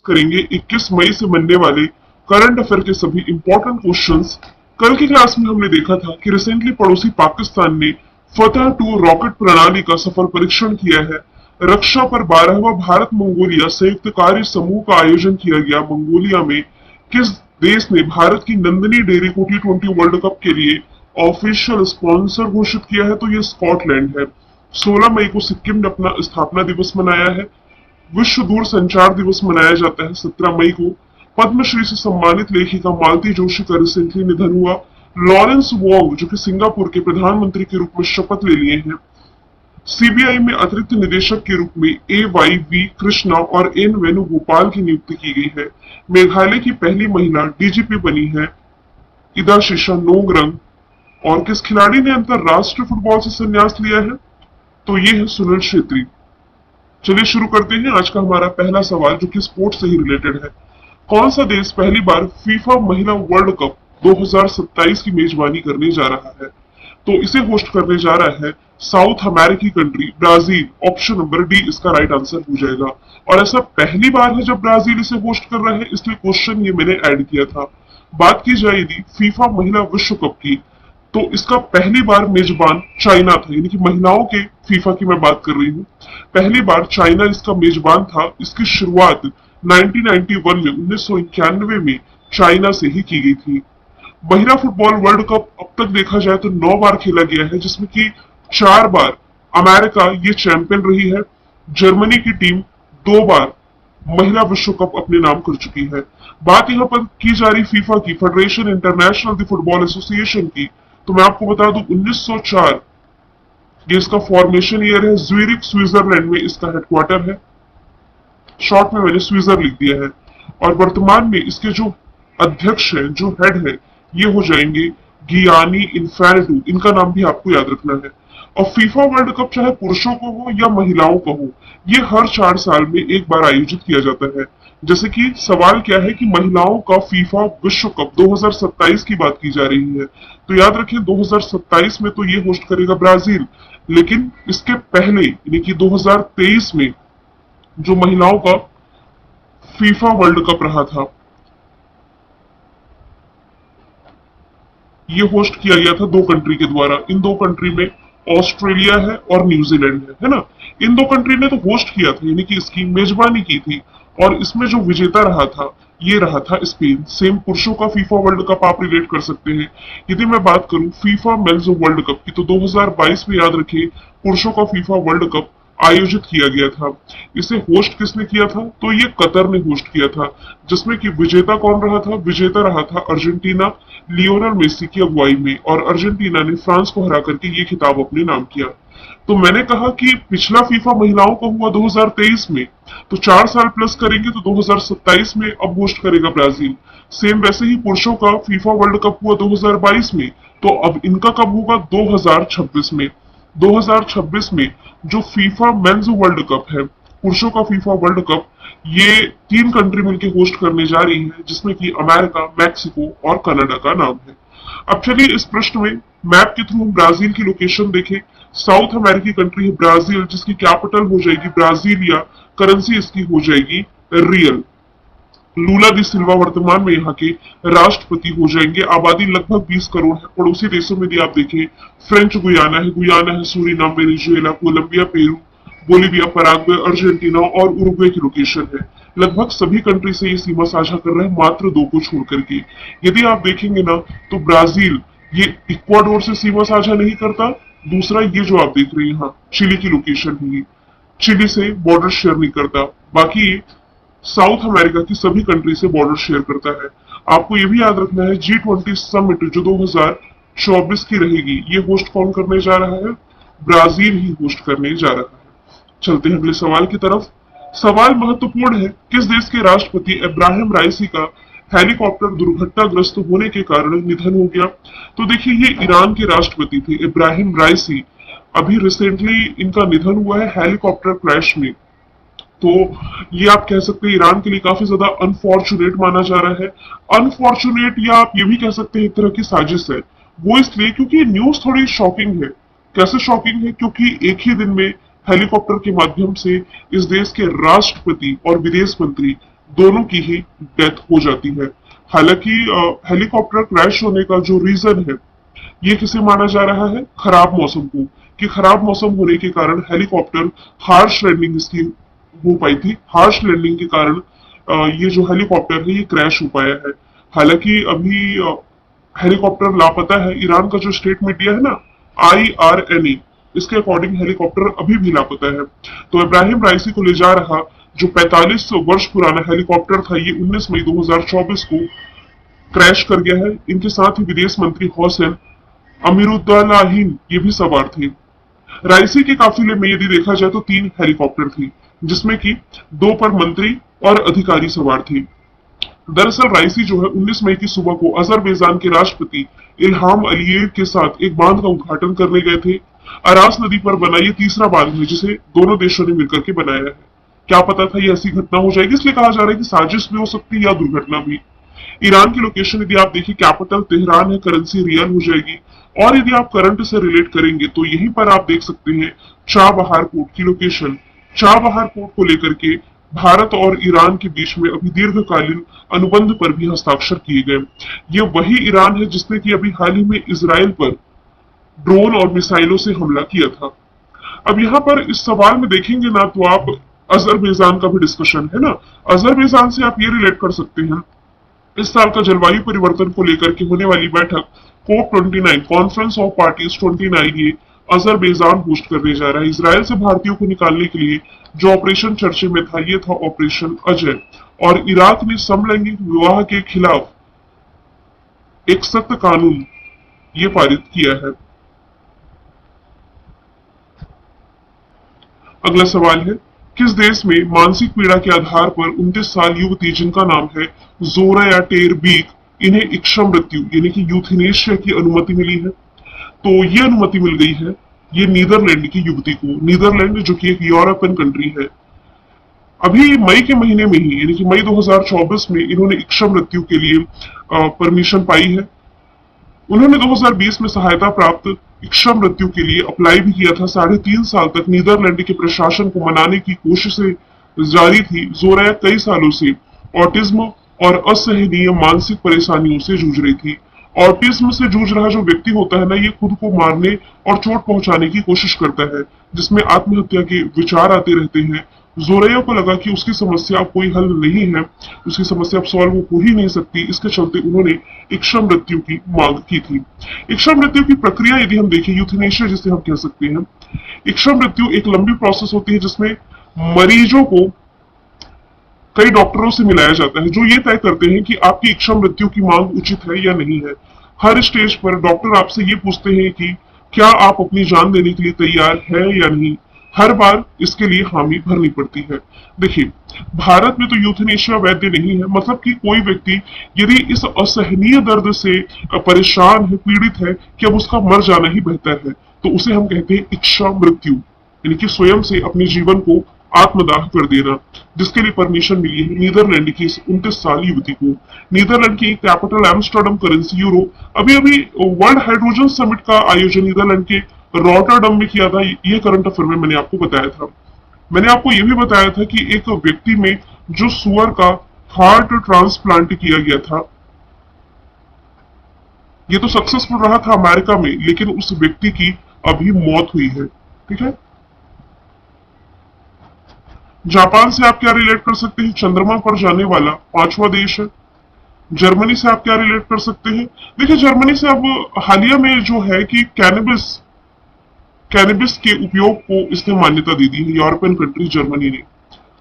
करेंगे 21 मई से बनने वाले करंट अफेयर के सभी इंपॉर्टेंट क्वेश्चंस। कल की क्लास में हमने देखा था कि रिसेंटली पड़ोसी पाकिस्तान ने फतह 2 रॉकेट प्रणाली का सफल परीक्षण किया है। रक्षा पर 12वां भारत मंगोलिया संयुक्त कार्य समूह का आयोजन किया गया। मंगोलिया में किस देश ने भारत की नंदिनी डेयरी को T20 वर्ल्ड कप के लिए ऑफिशियल स्पॉन्सर घोषित किया है? तो ये स्कॉटलैंड है। 16 मई को सिक्किम ने अपना स्थापना दिवस मनाया है। विश्व दूर संचार दिवस मनाया जाता है 17 मई को। पद्मश्री से सम्मानित लेखिका मालती जोशी का रिसेंटली निधन हुआ। लॉरेंस वोंग जो कि सिंगापुर के प्रधानमंत्री के रूप में शपथ ले लिए हैं। सीबीआई में अतिरिक्त निदेशक के रूप में AYV कृष्णा और N वेणुगोपाल की नियुक्ति की गई है। मेघालय की पहली महिला डीजीपी बनी है इदाशिशा नोंगरंग। और किस खिलाड़ी ने अंतरराष्ट्रीय फुटबॉल से संन्यास लिया है? तो ये है सुनील छेत्री। चलिए शुरू करते हैं आज का हमारा पहला सवाल जो कि स्पोर्ट्स से ही रिलेटेड है। कौन सा देश पहली बार फीफा महिला वर्ल्ड कप 2027 की मेजबानी करने जा रहा है? तो इसे होस्ट करने जा रहा है साउथ अमेरिकी country Brazil. Option number D इसका राइट आंसर हो जाएगा। और ऐसा पहली बार है जब ब्राजील इसे होस्ट कर रहा है, इसलिए क्वेश्चन ये मैंने ऐड किया था। बात की जाए यदि फीफा महिला विश्व कप की, तो इसका पहली बार मेजबान चाइना था, यानी कि महिलाओं के फीफा की मैं बात कर रही हूँ। पहली बार चाइना इसका मेजबान था। इसकी शुरुआत 1991 में 1991 में चाइना से ही की गई थी। महिला फुटबॉल वर्ल्ड कप अब तक देखा जाए तो 9 बार खेला गया है, जिसमें कि 4 बार अमेरिका ये चैंपियन रही है। जर्मनी की टीम 2 बार महिला विश्व कप अपने नाम कर चुकी है। बात यहाँ पर की जा रही फीफा की, federation international the football association की, तो मैं आपको बता दूं 1904 ये इसका फॉर्मेशन ईयर है। ज्यूरिख स्विट्जरलैंड में इसका हेडक्वार्टर है। शॉर्ट में मैंने स्विट्जर लिख दिया है। और वर्तमान में इसके जो अध्यक्ष हैं, जो हेड है, ये हो जाएंगे गियानी इन्फैंटू। इनका नाम भी आपको याद रखना है। और फीफा वर्ल्ड कप चाहे पुरुषों को हो या महिलाओं को हो, ये हर 4 साल में एक बार आयोजित किया जाता है। जैसे कि सवाल क्या है कि महिलाओं का फीफा विश्व कप 2027 की बात की जा रही है, तो याद रखिए 2027 में तो ये होस्ट करेगा ब्राजील। लेकिन इसके पहले यानी कि 2023 में जो महिलाओं का फीफा वर्ल्ड कप रहा था, ये होस्ट किया गया था 2 कंट्री के द्वारा। इन 2 कंट्री में ऑस्ट्रेलिया है और न्यूजीलैंड है ना। इन 2 कंट्री ने तो होस्ट किया था, यानी कि इसकी मेजबानी की थी। और इसमें जो विजेता रहा था ये रहा था स्पेन। सेम पुरुषों का फीफा वर्ल्ड कप आप रिलेट कर सकते हैं। यदि मैं बात करूं फीफा मेंस वर्ल्ड कप की, तो 2022 में याद रखिए पुरुषों का फीफा वर्ल्ड कप आयोजित किया गया था। इसे होस्ट किसने किया था? तो ये कतर ने होस्ट किया था, जिसमें कि विजेता कौन रहा था? विजेता रहा था अर्जेंटीना, लियोनेल मेसी की अगुवाई में। और अर्जेंटीना ने फ्रांस को हरा करके ये खिताब अपने नाम किया। तो मैंने कहा कि पिछला फीफा महिलाओं का हुआ 2023 में, तो 4 साल प्लस करेंगे तो 2027 में अब होस्ट करेगा ब्राजील। सेम वैसे ही पुरुषों का फीफा वर्ल्ड कप हुआ 2022 में, तो अब इनका कब होगा? 2026 में। 2026 में जो फीफा मेंस वर्ल्ड कप है, पुरुषों का फीफा वर्ल्ड कप, ये 3 कंट्री मिलकर होस्ट करने जा रही है, जिसमें कि अमेरिका, मैक्सिको और कनाडा का नाम है। अब चलिए इस प्रश्न में मैप के थ्रू हम ब्राजील की लोकेशन देखें। साउथ अमेरिकी कंट्री है ब्राजील, जिसकी कैपिटल हो जाएगी ब्राजीलिया। करेंसी इसकी हो जाएगी रियल। लूला दी सिल्वा वर्तमान में यहाँ के राष्ट्रपति हो जाएंगे। आबादी लगभग 20 करोड़ है। पड़ोसी देशों में यदि आप देखें, फ्रेंच गुयाना है, Suriname, Venezuela, Colombia, Peru, Bolivia, Paraguay, Argentina और उरुग्वे की लोकेशन है। लगभग सभी कंट्री से ये सीमा साझा कर रहे हैं, मात्र 2 को छोड़ करके। यदि आप देखेंगे ना, तो ब्राजील ये इक्वाडोर से सीमा साझा नहीं करता। दूसरा ये जो आप देख रहे हैं यहाँ चिली की लोकेशन है, चिली से बॉर्डर शेयर नहीं करता। बाकी साउथ अमेरिका की सभी कंट्री से बॉर्डर शेयर करता है। आपको ये भी याद रखना है G20 समिट जो 2024 की रहेगी, ये होस्ट कौन करने जा रहा है? ब्राजील ही होस्ट करने जा रहा है। चलते हैं अगले सवाल की तरफ। सवाल महत्वपूर्ण है। किस देश के राष्ट्रपति इब्राहिम राइसी का हेलीकॉप्टर दुर्घटनाग्रस्त होने के कारण निधन हो गया? तो देखिए ये ईरान के राष्ट्रपति थे इब्राहिम राइसी। अभी रिसेंटली इनका निधन हुआ है हेलीकॉप्टर क्रैश में। तो ये आप कह सकते हैं ईरान के लिए काफी ज्यादा अनफॉर्चुनेट माना जा रहा है। अनफॉर्चुनेट या आप ये भी कह सकते हैं एक तरह की साजिश है। वो इसलिए क्योंकि न्यूज थोड़ी शॉकिंग है। कैसे शॉकिंग है? क्योंकि एक ही दिन में हेलीकॉप्टर के माध्यम से इस देश के राष्ट्रपति और विदेश मंत्री दोनों की ही डेथ हो जाती है। हालांकि हेलीकॉप्टर क्रैश होने का जो रीजन है, ये किसे माना जा रहा है? खराब मौसम को, कि खराब मौसम होने के कारण हेलीकॉप्टर हार्श लैंडिंग इसकी हो पाई थी। हार्श लैंडिंग के कारण ये जो हेलीकॉप्टर है ये क्रैश हो पाया है। हालांकि अभी हेलीकॉप्टर लापता है। ईरान का जो स्टेट मीडिया है ना, IRNA, इसके अकॉर्डिंग हेलीकॉप्टर अभी भी लापता है। तो इब्राहिम राइसी को ले जा रहा जो 45 वर्ष पुराना हेलीकॉप्टर था, ये 19 मई 2024 को क्रैश कर गया है। इनके साथ ही विदेश मंत्री हौसेन अमीरुद्दौलाहिन ये भी सवार थे। राइसी के काफिले में यदि देखा जाए तो 3 हेलीकॉप्टर थी, जिसमें कि 2 पर मंत्री और अधिकारी सवार थे। दरअसल राइसी जो है 19 मई की सुबह को अजरबैजान के राष्ट्रपति इल्हाम अलियेव के साथ एक बांध का उद्घाटन करने गए थे। अरास नदी पर बना ये तीसरा बांध है जिसे दोनों देशों ने मिलकर के बनाया है। क्या पता था ये ऐसी घटना हो जाएगी, इसलिए कहा जा रहा है कि साजिश भी हो सकती है या दुर्घटना भी। ईरान की लोकेशन यदि आप देखिए, कैपिटल तेहरान है, करेंसी रियल हो जाएगी। और यदि आप करंट से रिलेट करेंगे तो यहीं पर आप देख सकते हैं चाबहार पोर्ट की लोकेशन। चाबहार पोर्ट को लेकर के भारत और ईरान के बीच में अभी दीर्घकालीन अनुबंध पर भी हस्ताक्षर किए गए। ये वही ईरान है जिसने कि अभी हाल ही में इसराइल पर ड्रोन और मिसाइलों से हमला किया था। अब यहाँ पर इस सवाल में देखेंगे ना तो आप अजरबैजान का भी डिस्कशन है ना। अजरबैजान से आप ये रिलेट कर सकते हैं, इस साल का जलवायु परिवर्तन को लेकर के होने वाली बैठक COP29, कॉन्फ्रेंस ऑफ पार्टीज 29, ये अजरबैजान होस्ट करने जा रहा है। इसराइल से भारतीयों को निकालने के लिए जो ऑपरेशन चर्चे में था, ये था ऑपरेशन अजय। और इराक ने समलैंगिक विवाह के खिलाफ एक सख्त कानून ये पारित किया है। अगला सवाल है, किस देश में मानसिक पीड़ा के आधार पर 29 साल युवती जिनका नाम है जोराया टेरबीक, इन्हें इच्छा मृत्यु यानी कि यूथेनेशिया की अनुमति मिली है? तो ये अनुमति मिल गई है ये नीदरलैंड की युवती को। नीदरलैंड जो कि एक यूरोपियन कंट्री है। अभी मई के महीने में ही यानी कि मई 2024 में इन्होंने इच्छा मृत्यु के लिए परमिशन पाई है। उन्होंने 2020 में सहायता प्राप्त इच्छा मृत्यु के लिए अप्लाई भी किया था। 3.5 साल तक नीदरलैंड के प्रशासन को मनाने की कोशिशें जारी थी। जोराया कई सालों से ऑटिज्म और असहनीय मानसिक परेशानियों से जूझ रही थी। ऑटिज्म से जूझ रहा जो व्यक्ति होता है ना, ये खुद को मारने और चोट पहुंचाने की कोशिश करता है, जिसमें आत्महत्या के विचार आते रहते हैं। जोरैया को लगा कि उसकी समस्या अब कोई हल नहीं है, उसकी समस्या अब सॉल्व हो ही नहीं सकती। इसके चलते उन्होंने इच्छा मृत्यु की मांग की थी। इच्छा मृत्यु की प्रक्रिया यदि हम देखें, यूथेनेशिया जिसे हम कह सकते हैं, इच्छा मृत्यु एक लंबी प्रोसेस होती है जिसमें मरीजों को कई डॉक्टरों से मिलाया जाता है, जो ये तय करते हैं कि आपकी इच्छा मृत्यु की मांग उचित है या नहीं है। हर स्टेज पर डॉक्टर आपसे ये पूछते हैं कि क्या आप अपनी जान देने के लिए तैयार है या नहीं। हर बार इसके लिए हामी भरनी पड़ती है। देखिए, भारत में तो यूथेनेशिया वैध नहीं है, मतलब कि कोई व्यक्ति यदि इस असहनीय दर्द से परेशान है, पीड़ित है कि अब उसका मर जाना ही बेहतर है, तो उसे हम कहते हैं इच्छा मृत्यु, यानी कि स्वयं से अपने जीवन को आत्मदाह कर देना, जिसके लिए परमिशन मिली है नीदरलैंड की इस 29 साल युवती को। नीदरलैंड की कैपिटल एम्स्टर्डम, करेंसी यूरो। अभी अभी वर्ल्ड हाइड्रोजन समिट का आयोजन नीदरलैंड के रॉटरडम में किया था। ये करंट अफेयर में मैंने आपको बताया था। मैंने आपको यह भी बताया था कि एक व्यक्ति में जो सुअर का हार्ट ट्रांसप्लांट किया गया था, ये तो सक्सेसफुल रहा था अमेरिका में, लेकिन उस व्यक्ति की अभी मौत हुई है। ठीक है। जापान से आप क्या रिलेट कर सकते हैं? चंद्रमा पर जाने वाला 5वां देश है। जर्मनी से आप क्या रिलेट कर सकते हैं? देखिए, जर्मनी से अब हालिया में जो है कि कैनबिस कैनबिस के उपयोग को इसने मान्यता दे दी है, यूरोपियन कंट्री जर्मनी ने।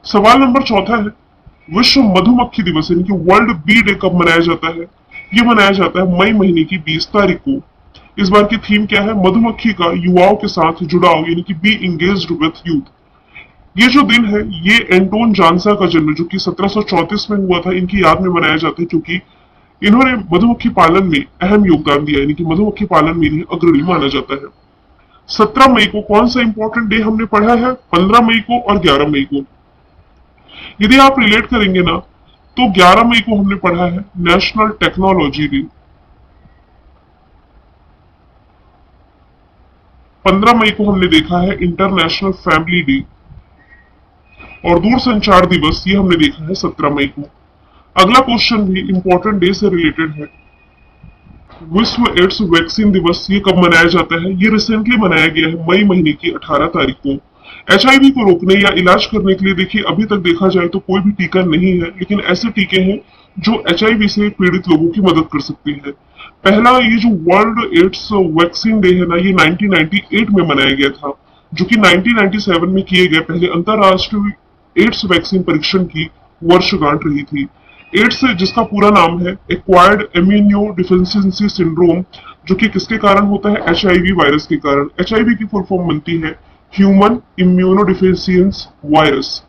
सवाल नंबर चौथा है, विश्व मधुमक्खी दिवस यानी कि वर्ल्ड बी डे कब मनाया जाता है? ये मनाया जाता है मई महीने की 20 तारीख को। इस बार की थीम क्या है? मधुमक्खी का युवाओं के साथ जुड़ाव, यानी कि बी इंगेज्ड विथ यूथ। ये जो दिन है ये एंटोन जानसा का जन्म जो कि 1734 में हुआ था, इनकी याद में मनाया जाता है, क्योंकि इन्होंने मधुमक्खी पालन में अहम योगदान दिया, यानी कि मधुमक्खी पालन में इन्हें अग्रणी माना जाता है। 17 मई को कौन सा इंपॉर्टेंट डे हमने पढ़ा है? 15 मई को और 11 मई को। यदि आप रिलेट करेंगे ना तो 11 मई को हमने पढ़ा है नेशनल टेक्नोलॉजी डे। 15 मई को हमने देखा है इंटरनेशनल फैमिली डे। और दूरसंचार दिवस ये हमने देखा है 17 मई को। अगला क्वेश्चन भी इंपॉर्टेंट डे से रिलेटेड है। विश्व एड्स वैक्सीन दिवस ये कब मनाया जाता है? ये रिसेंटली मनाया गया है मई महीने की 18 तारीख को। एचआईवी को रोकने या इलाज करने के लिए देखिए अभी तक देखा जाए तो कोई भी टीका नहीं है, लेकिन ऐसे टीके हैं जो एचआईवी से पीड़ित लोगों की मदद कर सकते हैं। पहला ये जो वर्ल्ड एड्स वैक्सीन डे है ना, ये 1998 में मनाया गया था, जो कि 1997 में किए गए पहले अंतरराष्ट्रीय एड्स वैक्सीन परीक्षण की वर्षगांठ रही थी। एड्स जिसका पूरा नाम है एक्वायर्ड इम्यूनो डिफिशियंसी सिंड्रोम, जो कि किसके कारण होता है? एचआईवी वायरस के कारण। एचआईवी की फुल फॉर्म बनती है ह्यूमन इम्यूनो डिफिशियंस वायरस।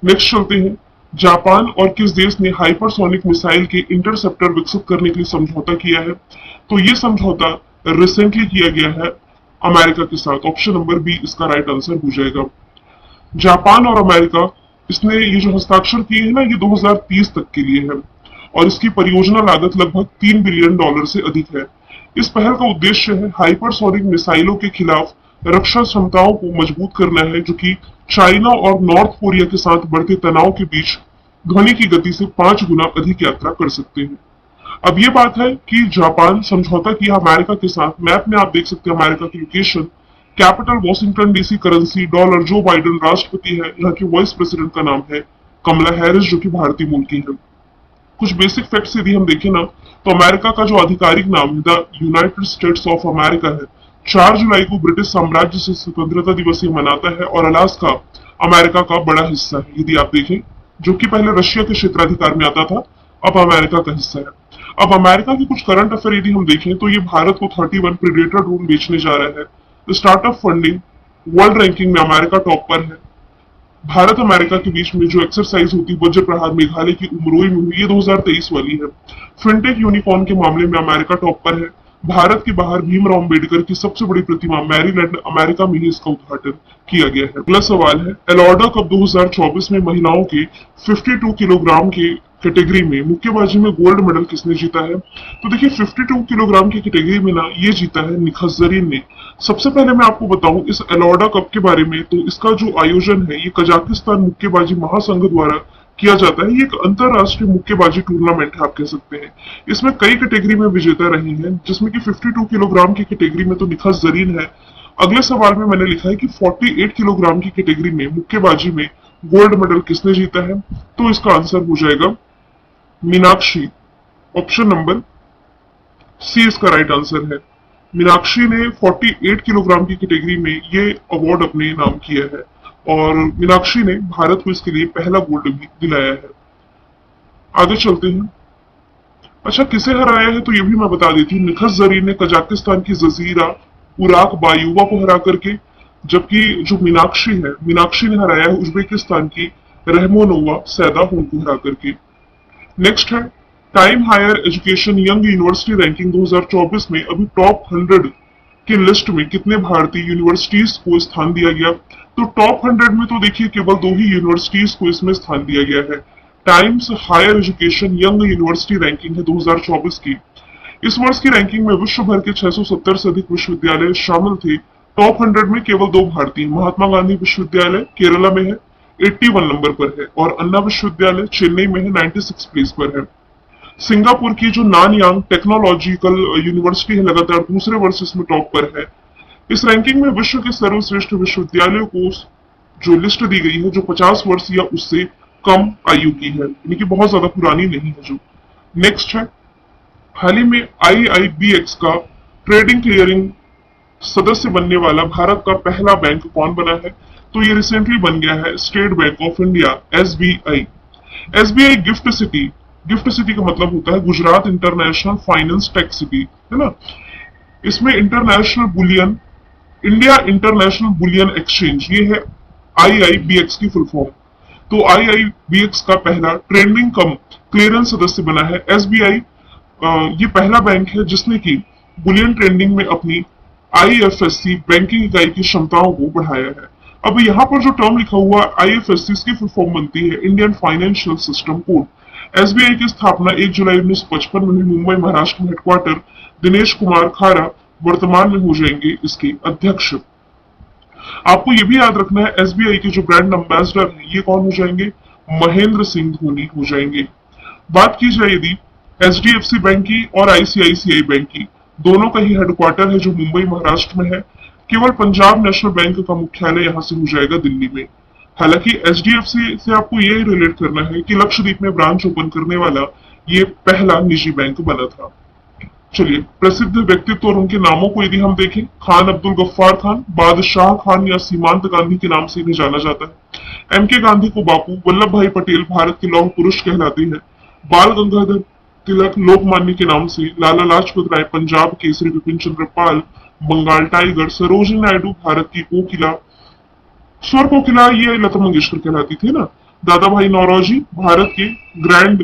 नेक्स्ट चलते हैं। जापान और किस देश ने हाइपरसोनिक मिसाइल के इंटरसेप्टर विकसित करने के लिए समझौता किया है? तो ये समझौता रिसेंटली किया गया है अमेरिका के साथ। ऑप्शन नंबर बी इसका राइट आंसर हो जाएगा। जापान और अमेरिका इसने ये जो हस्ताक्षर किए हैं ना, ये 2030 तक के लिए है और इसकी परियोजना लागत लगभग $3 बिलियन से अधिक है। इस पहल का उद्देश्य है हाइपरसोनिक मिसाइलों के खिलाफ रक्षा क्षमताओं को मजबूत करना है, जो कि चाइना और नॉर्थ कोरिया के साथ बढ़ते तनाव के बीच ध्वनि की गति से 5 गुना अधिक यात्रा कर सकते हैं। अब ये बात है कि जापान समझौता किया अमेरिका के साथ। मैप में आप देख सकते हैं अमेरिका की location, capital Washington DC, currency dollar, Joe Biden राष्ट्रपति है, यहाँ की वाइस प्रेसिडेंट का नाम है कमला हैरिस, जो कि भारतीय मूल की है। कुछ बेसिक फैक्ट्स यदि हम देखें ना, तो अमेरिका का जो आधिकारिक नाम है the United states of America है। 4 जुलाई को ब्रिटिश साम्राज्य से स्वतंत्रता दिवस ये मनाता है और अलास्का अमेरिका का बड़ा हिस्सा है यदि आप देखें, जो कि पहले रशिया के क्षेत्राधिकार में आता था, अब अमेरिका का हिस्सा है। अब अमेरिका की कुछ करंट अफेयर यदि हम देखें तो ये भारत को 31 प्रीडेटर ड्रोन बेचने जा रहा है। स्टार्टअप फंडिंग वर्ल्ड रैंकिंग में अमेरिका टॉप पर है। भारत अमेरिका के बीच में जो एक्सरसाइज होती है वज्र प्रहार मेघालय की उमरोई में हुई, ये 2023 वाली है। फिनटेक यूनिकॉर्न के मामले में अमेरिका टॉप पर है। भारत के बाहर भीमराव अम्बेडकर की सबसे बड़ी प्रतिमा मैरीलैंड अमेरिका में ही इसका उद्घाटन किया गया है। अगला सवाल है, एलॉर्डा कप 2024 में महिलाओं के 52 किलोग्राम के कैटेगरी में मुक्केबाजी में गोल्ड मेडल किसने जीता है? तो देखिए 52 किलोग्राम की कैटेगरी में ना ये जीता है निखत जरीन ने। सबसे पहले मैं आपको बताऊं इस एलॉर्डा कप के बारे में, तो इसका जो आयोजन है ये कजाकिस्तान मुक्केबाजी महासंघ द्वारा किया जाता है। ये एक अंतरराष्ट्रीय मुक्केबाजी टूर्नामेंट है आप कह सकते हैं। इसमें कई कैटेगरी में विजेता रही हैं, जिसमें कि 52 किलोग्राम की कैटेगरी में तो निखत जरीन है। अगले सवाल में मैंने लिखा है कि 48 किलोग्राम की कैटेगरी में मुक्केबाजी में गोल्ड मेडल किसने जीता है? तो इसका आंसर हो जाएगा मीनाक्षी। ऑप्शन नंबर सी इसका राइट आंसर है। मीनाक्षी ने 48 किलोग्राम की कैटेगरी में ये अवार्ड अपने नाम किया है और मीनाक्षी ने भारत को इसके लिए पहला गोल्ड भी दिलाया है। आगे चलते हैं। अच्छा, किसे हराया है तो ये भी मैं बता देती हूँ। निखत जरीन ने कजाकिस्तान की जजीरा उराक बायूबा को हरा करके, जबकि जो मीनाक्षी है, मीनाक्षी ने हराया है उज्बेकिस्तान की रहमोनोवा सैदाहोन को हरा करके। नेक्स्ट है Time Higher Education Young University Ranking 2024 में अभी टॉप 100 की लिस्ट में कितने भारतीय यूनिवर्सिटीज को स्थान दिया गया? तो टॉप 100 में तो देखिए केवल 2 ही यूनिवर्सिटीज को इसमें स्थान दिया गया है। Times Higher Education Young University Ranking है 2024 की। इस वर्ष की रैंकिंग में विश्व भर के 670 से अधिक विश्वविद्यालय शामिल थे। टॉप 100 में केवल 2 भारतीय, महात्मा गांधी विश्वविद्यालय केरला में है 81 नंबर पर है और अन्ना विश्वविद्यालय चेन्नई में है 96 प्लेस पर है। सिंगापुर की जो नानयांग टेक्नोलॉजिकल यूनिवर्सिटी है लगातार दूसरे वर्ष इसमें टॉप पर है। इस रैंकिंग में विश्व के सर्वश्रेष्ठ विश्वविद्यालयों को जो लिस्ट दी गई है जो 50 वर्ष या उससे कम आयु की है, यानी कि बहुत ज्यादा पुरानी नहीं है जो। नेक्स्ट है, हाल ही में IIBX का ट्रेडिंग क्लियरिंग सदस्य बनने वाला भारत का पहला बैंक कौन बना है? तो ये रिसेंटली बन गया है state bank of India SBI। SBI gift city का मतलब होता है Gujarat international finance tech city, है ना। इसमें इंडिया इंटरनेशनल बुलियन एक्सचेंज, ये है IIBX की फुल फॉर्म। तो IIBX का पहला ट्रेडिंग कम क्लियरेंस सदस्य बना है SBI। ये पहला बैंक है जिसने की बुलियन ट्रेडिंग में अपनी IFSC बैंकिंग इकाई की क्षमताओं को बढ़ाया है। अब यहाँ पर जो टर्म लिखा हुआ IFSC इसकी फुल फॉर्म बनती है Indian financial system code. SBI की स्थापना 1 जुलाई 1955 में हुई। मुंबई महाराष्ट्र में हेडक्वार्टर। दिनेश कुमार खारा वर्तमान में हो जाएंगे इसके अध्यक्ष। आपको ये भी याद रखना है एसबीआई के जो ब्रांड एम्बेसडर हैं ये कौन हो जाएंगे, महेंद्र सिंह धोनी हो जाएंगे। बात की जाए यदि एचडीएफसी बैंक की और आईसीआईसीआई बैंक की, दोनों का ही हेडक्वार्टर है जो मुंबई महाराष्ट्र में है। केवल पंजाब नेशनल बैंक का मुख्यालय यहाँ से हो जाएगा दिल्ली में। हालांकि एचडीएफसी से आपको ये रिलेट करना है कि लक्षद्वीप में ब्रांच ओपन करने वाला ये पहला निजी बैंक बना था। चलिए प्रसिद्ध व्यक्तित्व और उनके नामों को यदि हम देखें, खान अब्दुल गफ्फार खान, बादशाह खान या सीमांत गांधी के नाम से इन्हें जाना जाता है। एम के गांधी को बापू, वल्लभ भाई पटेल भारत के लौह पुरुष कहलाते हैं। बाल गंगाधर तिलक लोकमान्य के नाम से, लाला लाजपत राय पंजाब केसरी, विपिन चंद्र पाल बंगाल टाइगर, सरोजिनी नायडू भारत की कोकिला, स्वर कोकिला ये लता मंगेशकर कहलाती थी ना। दादा भाई नौरोजी भारत के ग्रैंड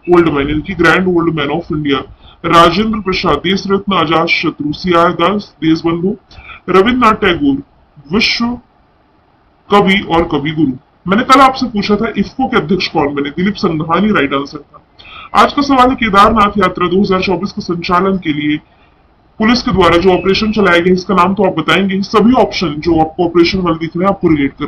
ओल्ड मैन यानी कि grand old man of India. Rajendra Prasad देश रत्न आजाद शत्रु, सीआर दास देशबंधु, रविन्द्रनाथ टैगोर विश्व कवि और कवि गुरु। मैंने कल आपसे पूछा था इफ्को के अध्यक्ष कौन बने, दिलीप संघानी राइट आंसर था। आज का सवाल है केदारनाथ यात्रा 2024 के संचालन के लिए पुलिस के द्वारा जो ऑपरेशन चलाया गया इसका नाम तो आप बताएंगे। सभी ऑप्शन जो आपको ऑपरेशन वाले दिख रहे हैं आपको रिलेट कर